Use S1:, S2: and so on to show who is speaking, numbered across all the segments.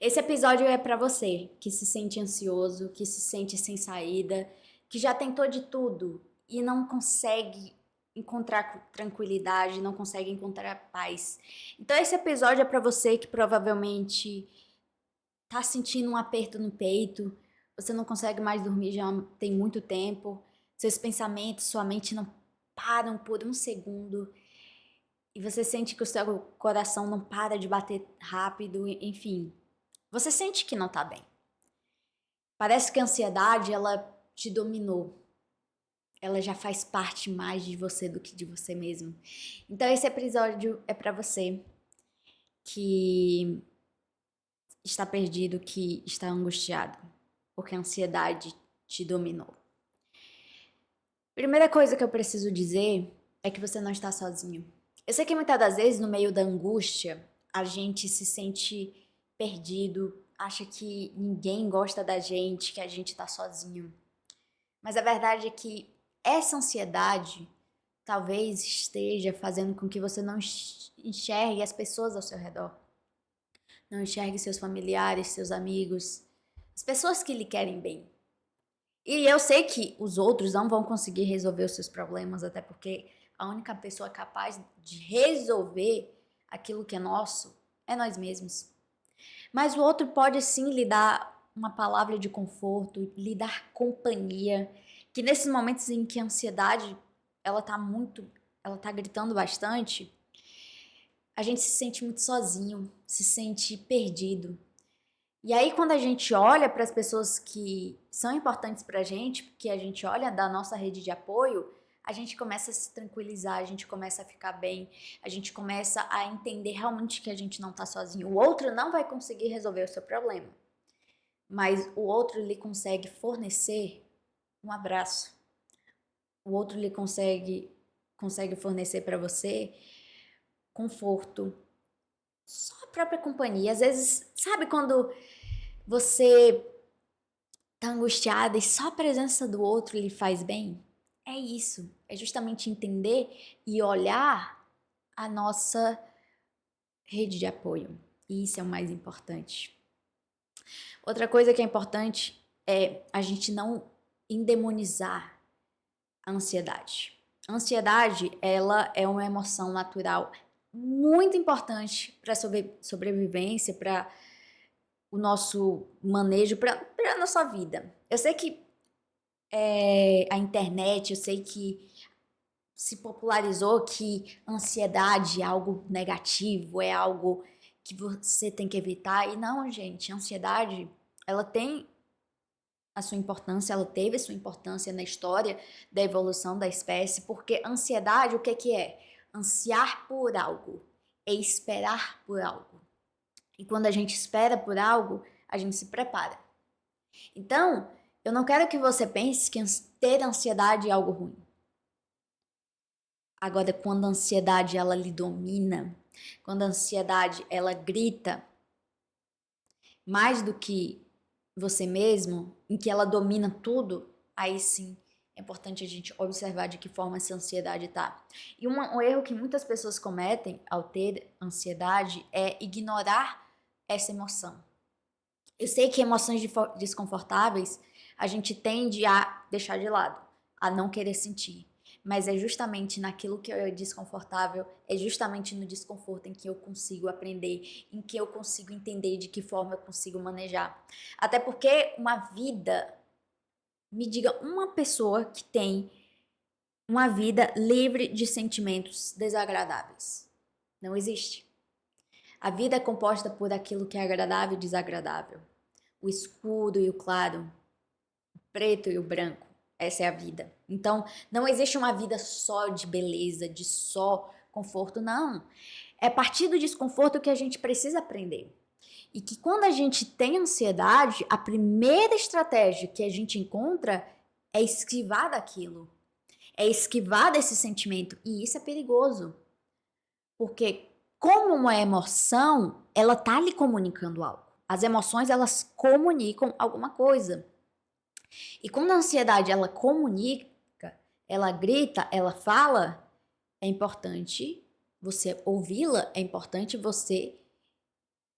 S1: Esse episódio é pra você que se sente ansioso, que se sente sem saída, que já tentou de tudo e não consegue encontrar tranquilidade, não consegue encontrar paz. Então esse episódio é pra você que provavelmente tá sentindo um aperto no peito, você não consegue mais dormir já tem muito tempo, seus pensamentos, sua mente não param por um segundo e você sente que o seu coração não para de bater rápido, enfim. Você sente que não tá bem. Parece que a ansiedade, ela te dominou. Ela já faz parte mais de você do que de você mesmo. Então esse episódio é pra você que está perdido, que está angustiado, porque a ansiedade te dominou. Primeira coisa que eu preciso dizer é que você não está sozinho. Eu sei que muitas das vezes, no meio da angústia, a gente se sente perdido, acha que ninguém gosta da gente, que a gente tá sozinho. Mas a verdade é que essa ansiedade talvez esteja fazendo com que você não enxergue as pessoas ao seu redor. Não enxergue seus familiares, seus amigos, as pessoas que lhe querem bem. E eu sei que os outros não vão conseguir resolver os seus problemas, até porque a única pessoa capaz de resolver aquilo que é nosso é nós mesmos. Mas o outro pode sim lhe dar uma palavra de conforto, lhe dar companhia, que nesses momentos em que a ansiedade ela tá gritando bastante, a gente se sente muito sozinho, se sente perdido. E aí quando a gente olha para as pessoas que são importantes pra gente, porque a gente olha da nossa rede de apoio, a gente começa a se tranquilizar, a gente começa a ficar bem, a gente começa a entender realmente que a gente não tá sozinho. O outro não vai conseguir resolver o seu problema, mas o outro lhe consegue fornecer um abraço. O outro lhe consegue fornecer para você conforto, só a própria companhia. Às vezes, sabe quando você tá angustiada e só a presença do outro lhe faz bem? É isso, é justamente entender e olhar a nossa rede de apoio. E isso é o mais importante. Outra coisa que é importante é a gente não endemonizar a ansiedade. A ansiedade, ela é uma emoção natural muito importante para a sobrevivência, para o nosso manejo, para a nossa vida. Eu sei que a internet, eu sei que se popularizou que ansiedade é algo negativo, é algo que você tem que evitar. E não, gente, a ansiedade, ela tem a sua importância, ela teve a sua importância na história da evolução da espécie, porque ansiedade, o que que é? Ansiar por algo, é esperar por algo. E quando a gente espera por algo, a gente se prepara. Então, eu não quero que você pense que ter ansiedade é algo ruim. Agora, quando a ansiedade ela lhe domina, quando a ansiedade ela grita mais do que você mesmo, em que ela domina tudo, aí sim é importante a gente observar de que forma essa ansiedade tá. E um erro que muitas pessoas cometem ao ter ansiedade é ignorar essa emoção. Eu sei que emoções desconfortáveis a gente tende a deixar de lado, a não querer sentir. Mas é justamente naquilo que é desconfortável, é justamente no desconforto em que eu consigo aprender, em que eu consigo entender de que forma eu consigo manejar. Até porque uma vida, me diga uma pessoa que tem uma vida livre de sentimentos desagradáveis. Não existe. A vida é composta por aquilo que é agradável e desagradável. O escuro e o claro, o preto e o branco. Essa é a vida. Então, não existe uma vida só de beleza, de só conforto, não. É a partir do desconforto que a gente precisa aprender. E que quando a gente tem ansiedade, a primeira estratégia que a gente encontra é esquivar daquilo. É esquivar desse sentimento. E isso é perigoso. Porque como uma emoção, ela tá lhe comunicando algo. As emoções, elas comunicam alguma coisa. E quando a ansiedade ela comunica, ela grita, ela fala, é importante você ouvi-la, é importante você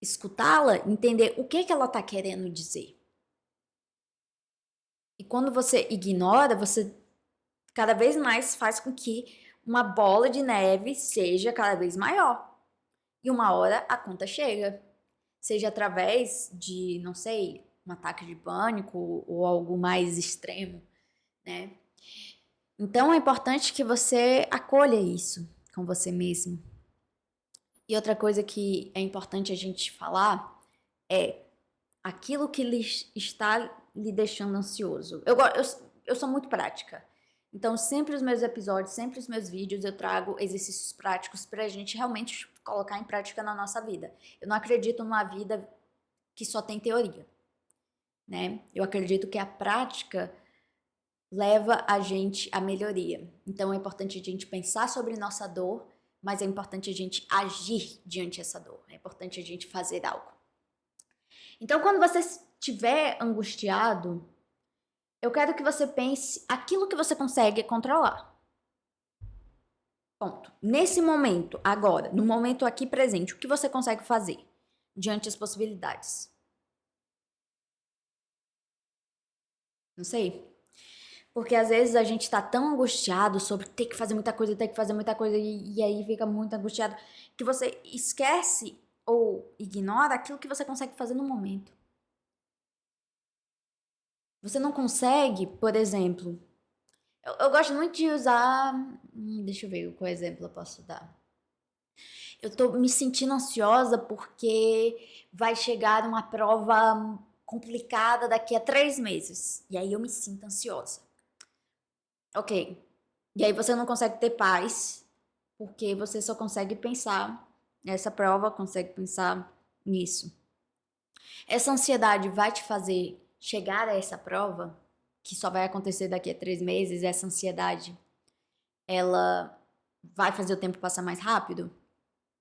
S1: escutá-la, entender o que ela está querendo dizer. E quando você ignora, você cada vez mais faz com que uma bola de neve seja cada vez maior. E uma hora a conta chega. Seja através de, não sei, um ataque de pânico ou algo mais extremo, né? Então é importante que você acolha isso com você mesmo. E outra coisa que é importante a gente falar é aquilo que está lhe deixando ansioso. Eu sou muito prática. Então, sempre os meus episódios, sempre os meus vídeos, eu trago exercícios práticos pra gente realmente colocar em prática na nossa vida. Eu não acredito numa vida que só tem teoria, né? Eu acredito que a prática leva a gente à melhoria. Então, é importante a gente pensar sobre nossa dor, mas é importante a gente agir diante dessa dor. É importante a gente fazer algo. Então, quando você estiver angustiado, eu quero que você pense aquilo que você consegue controlar. Ponto. Nesse momento, agora, no momento aqui presente, o que você consegue fazer diante das possibilidades? Não sei. Porque às vezes a gente tá tão angustiado sobre ter que fazer muita coisa, e aí fica muito angustiado, que você esquece ou ignora aquilo que você consegue fazer no momento. Você não consegue, por exemplo, eu gosto muito de usar. Deixa eu ver qual exemplo eu posso dar. Eu tô me sentindo ansiosa porque vai chegar uma prova complicada daqui a 3 meses. E aí eu me sinto ansiosa. Ok. E aí você não consegue ter paz porque você só consegue pensar nessa prova, consegue pensar nisso. Essa ansiedade vai te fazer chegar a essa prova, que só vai acontecer daqui a 3 meses, essa ansiedade, ela vai fazer o tempo passar mais rápido?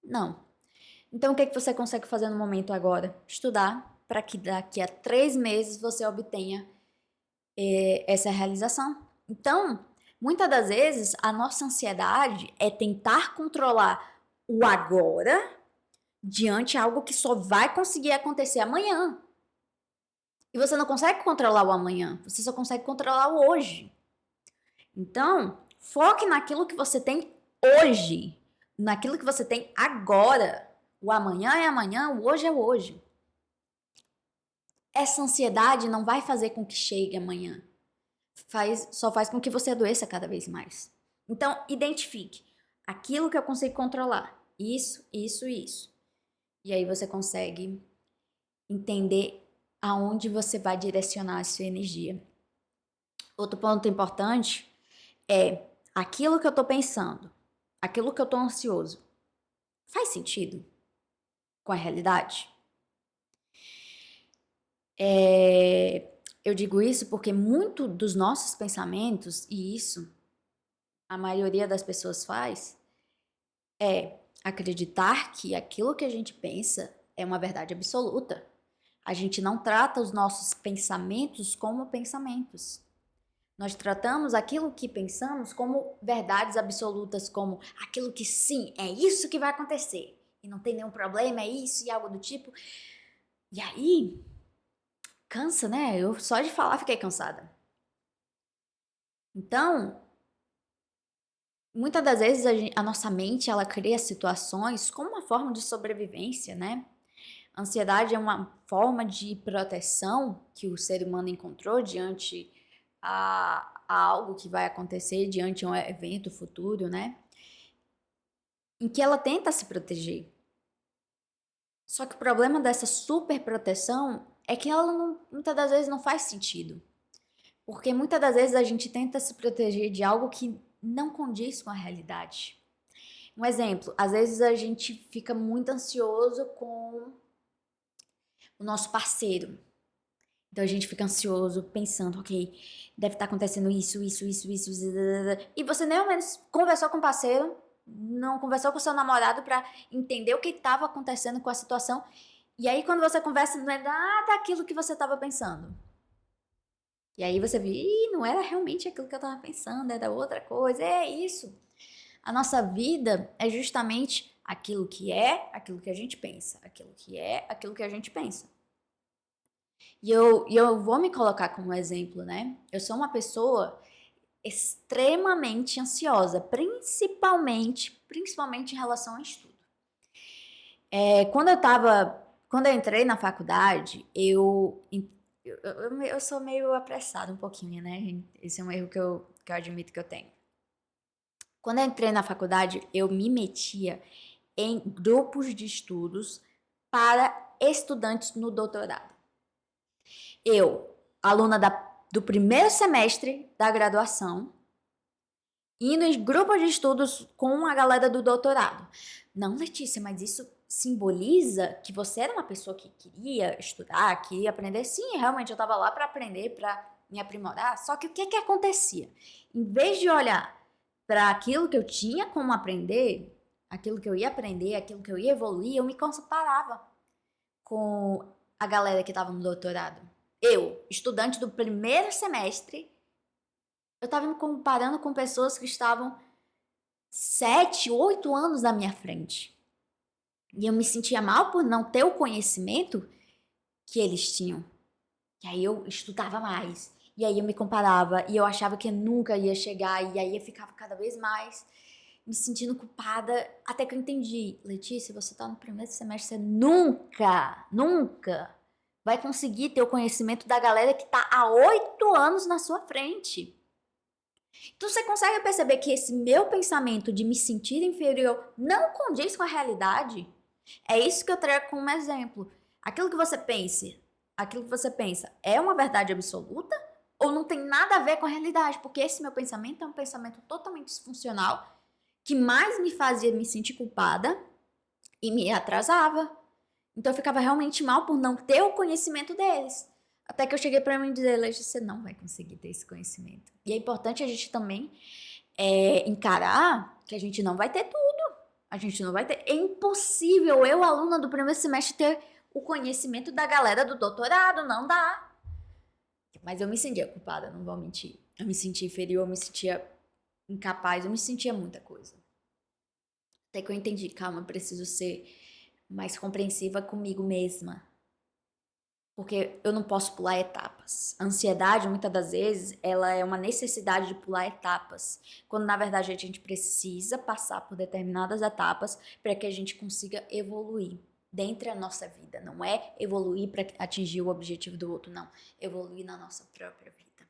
S1: Não. Então, o que você consegue fazer no momento agora? Estudar para que daqui a 3 meses você obtenha essa realização. Então, muitas das vezes, a nossa ansiedade é tentar controlar o agora diante de algo que só vai conseguir acontecer amanhã. E você não consegue controlar o amanhã, você só consegue controlar o hoje. Então, foque naquilo que você tem hoje, naquilo que você tem agora. O amanhã é amanhã, o hoje é hoje. Essa ansiedade não vai fazer com que chegue amanhã. Só faz com que você adoeça cada vez mais. Então, identifique aquilo que eu consigo controlar. Isso, isso e isso. E aí você consegue entender aonde você vai direcionar a sua energia. Outro ponto importante é aquilo que eu tô pensando, aquilo que eu tô ansioso. Faz sentido com a realidade? Eu digo isso porque muito dos nossos pensamentos, e isso a maioria das pessoas faz, é acreditar que aquilo que a gente pensa é uma verdade absoluta. A gente não trata os nossos pensamentos como pensamentos. Nós tratamos aquilo que pensamos como verdades absolutas, como aquilo que sim, é isso que vai acontecer. E não tem nenhum problema, é isso e algo do tipo. E aí, cansa, né? Eu só de falar fiquei cansada. Então, muitas das vezes a nossa mente ela cria situações como uma forma de sobrevivência, né? A ansiedade é uma forma de proteção que o ser humano encontrou diante a algo que vai acontecer, diante de um evento futuro, né? Em que ela tenta se proteger. Só que o problema dessa super proteção é que ela muitas das vezes não faz sentido. Porque muitas das vezes a gente tenta se proteger de algo que não condiz com a realidade. Um exemplo, às vezes a gente fica muito ansioso com o nosso parceiro. Então a gente fica ansioso, pensando, ok, deve estar acontecendo isso. E você nem ao menos conversou com o parceiro, não conversou com o seu namorado para entender o que estava acontecendo com a situação. E aí quando você conversa, não é nada aquilo que você estava pensando. E aí você vê, não era realmente aquilo que eu estava pensando, era outra coisa. É isso. A nossa vida é justamente Aquilo que é, aquilo que a gente pensa. Aquilo que é, aquilo que a gente pensa. E eu vou me colocar como exemplo, né? Eu sou uma pessoa extremamente ansiosa, principalmente em relação ao estudo. Quando eu entrei na faculdade, eu sou meio apressada um pouquinho, né? Esse é um erro que eu admito que eu tenho. Quando eu entrei na faculdade, eu me metia em grupos de estudos para estudantes no doutorado. Eu, aluna do primeiro semestre da graduação, indo em grupos de estudos com a galera do doutorado. Não, Letícia, mas isso simboliza que você era uma pessoa que queria estudar, queria aprender. Sim, realmente eu estava lá para aprender, para me aprimorar. Só que o que acontecia? Em vez de olhar para aquilo que eu tinha como aprender, aquilo que eu ia aprender, aquilo que eu ia evoluir, eu me comparava com a galera que estava no doutorado. Eu, estudante do primeiro semestre, eu estava me comparando com pessoas que estavam 7, 8 anos na minha frente. E eu me sentia mal por não ter o conhecimento que eles tinham. E aí eu estudava mais. E aí eu me comparava. E eu achava que eu nunca ia chegar. E aí eu ficava cada vez mais me sentindo culpada. Até que eu entendi. Letícia, você tá no primeiro semestre. Você nunca vai conseguir ter o conhecimento da galera que tá há 8 anos na sua frente. Então você consegue perceber que esse meu pensamento de me sentir inferior não condiz com a realidade? É isso que eu trago como exemplo. Aquilo que você pensa é uma verdade absoluta ou não tem nada a ver com a realidade? Porque esse meu pensamento é um pensamento totalmente disfuncional que mais me fazia me sentir culpada e me atrasava. Então eu ficava realmente mal por não ter o conhecimento deles. Até que eu cheguei para mim dizer, Letícia, você não vai conseguir ter esse conhecimento. E é importante a gente também encarar que a gente não vai ter tudo. A gente não vai ter. É impossível eu, aluna do primeiro semestre, ter o conhecimento da galera do doutorado. Não dá. Mas eu me sentia culpada, não vou mentir. Eu me sentia inferior, eu me sentia incapaz, eu me sentia muita coisa. Até que eu entendi, calma, eu preciso ser mais compreensiva comigo mesma. Porque eu não posso pular etapas. A ansiedade, muitas das vezes, ela é uma necessidade de pular etapas. Quando, na verdade, a gente precisa passar por determinadas etapas para que a gente consiga evoluir dentro da nossa vida. Não é evoluir para atingir o objetivo do outro, não. Evoluir na nossa própria vida.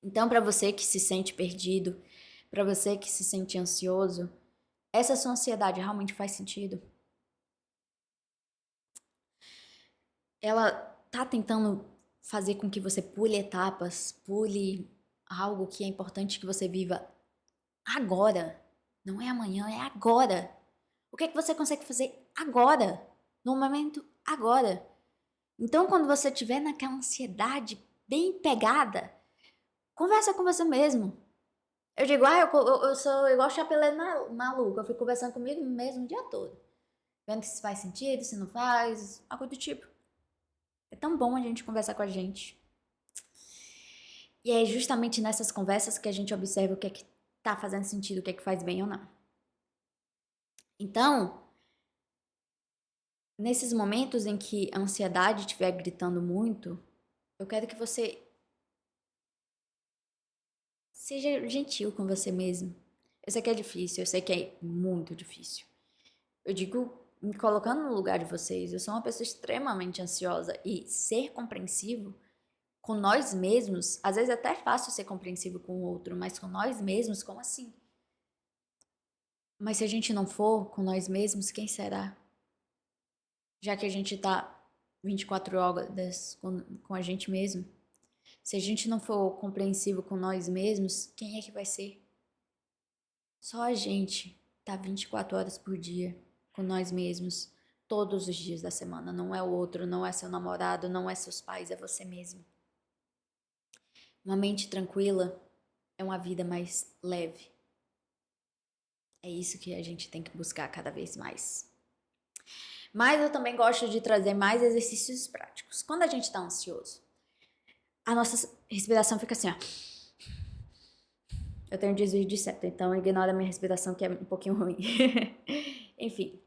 S1: Então, para você que se sente perdido, para você que se sente ansioso, essa sua ansiedade realmente faz sentido? Ela tá tentando fazer com que você pule etapas, pule algo que é importante que você viva agora. Não é amanhã, é agora. O que é que você consegue fazer agora? No momento agora. Então, quando você estiver naquela ansiedade bem pegada, conversa com você mesmo. Eu digo, eu sou igual chapeleiro maluco. Eu fico conversando comigo mesmo o dia todo. Vendo se faz sentido, se não faz, algo do tipo. É tão bom a gente conversar com a gente. E é justamente nessas conversas que a gente observa o que é que tá fazendo sentido, o que é que faz bem ou não. Então, nesses momentos em que a ansiedade estiver gritando muito, eu quero que você seja gentil com você mesmo. Eu sei que é difícil, eu sei que é muito difícil. Eu digo, me colocando no lugar de vocês, eu sou uma pessoa extremamente ansiosa e ser compreensivo com nós mesmos, às vezes é até fácil ser compreensivo com o outro, mas com nós mesmos, como assim? Mas se a gente não for com nós mesmos, quem será? Já que a gente tá 24 horas com a gente mesmo. Se a gente não for compreensivo com nós mesmos, quem é que vai ser? Só a gente tá 24 horas por dia com nós mesmos, todos os dias da semana. Não é o outro, não é seu namorado, não é seus pais, é você mesmo. Uma mente tranquila é uma vida mais leve. É isso que a gente tem que buscar cada vez mais. Mas eu também gosto de trazer mais exercícios práticos. Quando a gente está ansioso, a nossa respiração fica assim, ó. Eu tenho desvio de septo, então ignora a minha respiração que é um pouquinho ruim. Enfim.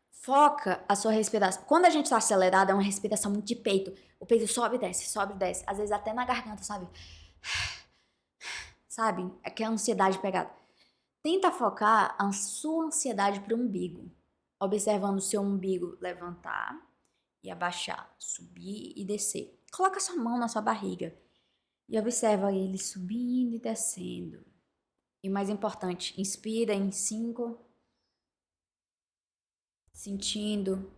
S1: Foca a sua respiração. Quando a gente tá acelerado, é uma respiração muito de peito. O peito sobe e desce, sobe e desce. Às vezes até na garganta, sabe? Sabe? É que é a ansiedade pegada. Tenta focar a sua ansiedade pro umbigo. Observando o seu umbigo levantar e abaixar, subir e descer. Coloca sua mão na sua barriga e observa ele subindo e descendo. E o mais importante, inspira em 5, sentindo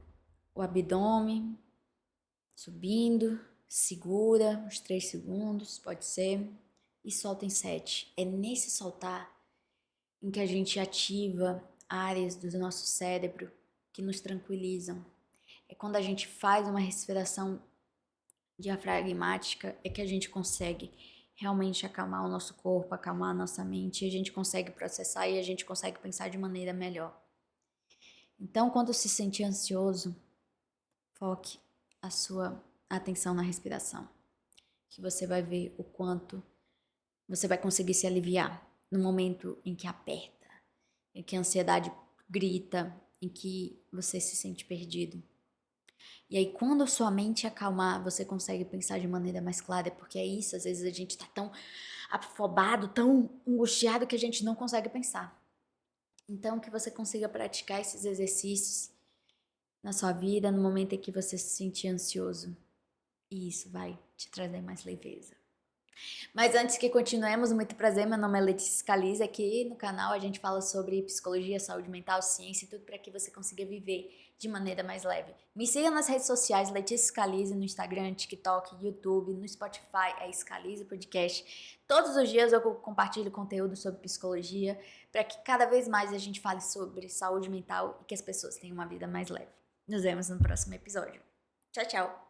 S1: o abdômen subindo, segura uns 3 segundos, pode ser, e solta em 7. É nesse soltar em que a gente ativa áreas do nosso cérebro que nos tranquilizam. É quando a gente faz uma respiração diafragmática é que a gente consegue realmente acalmar o nosso corpo, acalmar a nossa mente, e a gente consegue processar e a gente consegue pensar de maneira melhor. Então, quando se sentir ansioso, foque a sua atenção na respiração, que você vai ver o quanto você vai conseguir se aliviar no momento em que aperta, em que a ansiedade grita, em que você se sente perdido. E aí, quando a sua mente acalmar, você consegue pensar de maneira mais clara, porque é isso, às vezes a gente tá tão afobado, tão angustiado que a gente não consegue pensar. Então, que você consiga praticar esses exercícios na sua vida, no momento em que você se sentir ansioso. E isso vai te trazer mais leveza. Mas antes que continuemos, muito prazer, meu nome é Letícia Scalise, aqui no canal a gente fala sobre psicologia, saúde mental, ciência e tudo para que você consiga viver de maneira mais leve. Me siga nas redes sociais, Letícia Scalise, no Instagram, TikTok, YouTube, no Spotify, é Scalise Podcast. Todos os dias eu compartilho conteúdo sobre psicologia para que cada vez mais a gente fale sobre saúde mental e que as pessoas tenham uma vida mais leve. Nos vemos no próximo episódio. Tchau, tchau!